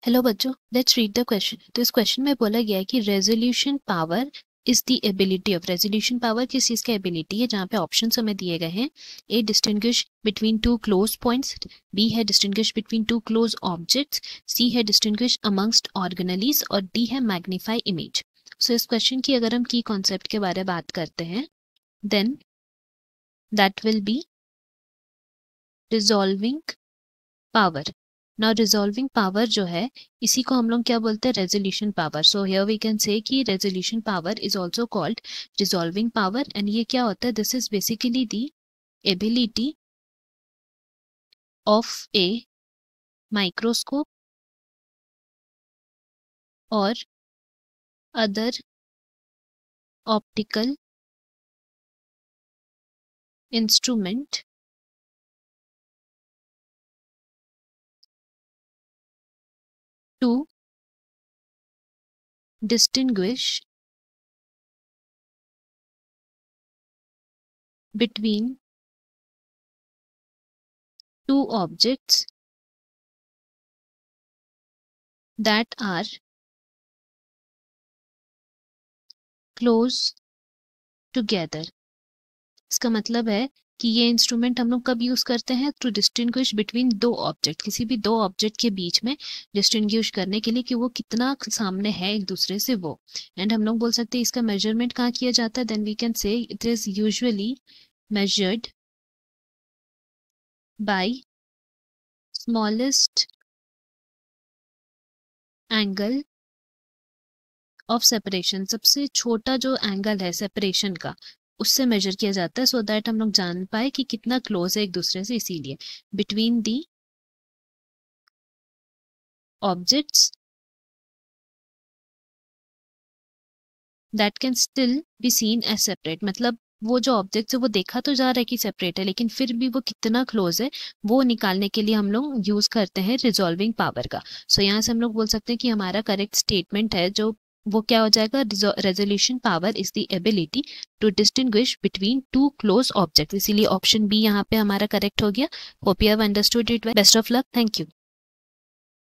Hello बच्चों, let's read the question. तो इस क्वेश्चन में बोला गया है कि resolution power is the ability of. Resolution power किस चीज की एबिलिटी है, जहाँ पे ऑप्शंस हमें दिए गए हैं। A, distinguish between two close points. B है distinguish between two close objects. C है डिस्टिंग्विश अमंगस्ट ऑर्गेनेलीज और डी है मैग्नीफाई इमेज। सो इस क्वेश्चन की अगर हम की कॉन्सेप्ट के बारे में बात करते हैं, then that will be resolving power. Now resolving power जो है, इसी को हम लोग क्या बोलते हैं, resolution power. So here we can say कि resolution power is also called resolving power. And ये क्या होता है, this is basically the ability of a microscope और other optical instrument to distinguish between two objects that are close together। इसका मतलब है कि ये इंस्ट्रूमेंट हम लोग कब यूज करते हैं, टू डिस्टिंग्विश बिटवीन दो ऑब्जेक्ट, किसी भी दो ऑब्जेक्ट के बीच में डिस्टिंग्विश करने के लिए कि वो कितना सामने है एक दूसरे से वो। एंड हम लोग बोल सकते हैं इसका मेजरमेंट कहाँ किया जाता है, then we can say it is usually measured by smallest angle of separation। सबसे छोटा जो एंगल है सेपरेशन का, उससे मेजर किया जाता है, सो दैट हम लोग जान पाए कि कितना क्लोज है एक दूसरे से। इसीलिए between the objects that can still be seen as separate, मतलब वो जो ऑब्जेक्ट है वो देखा तो जा रहा है कि सेपरेट है, लेकिन फिर भी वो कितना क्लोज है वो निकालने के लिए हम लोग यूज करते हैं रिजॉल्विंग पावर का। सो यहाँ से हम लोग बोल सकते हैं कि हमारा करेक्ट स्टेटमेंट है जो वो क्या हो जाएगा, resolution power is the ability to distinguish between two close object. इसीलिए ऑप्शन बी यहाँ पे हमारा करेक्ट हो गया। Hope you have understood it. Best of luck, thank you.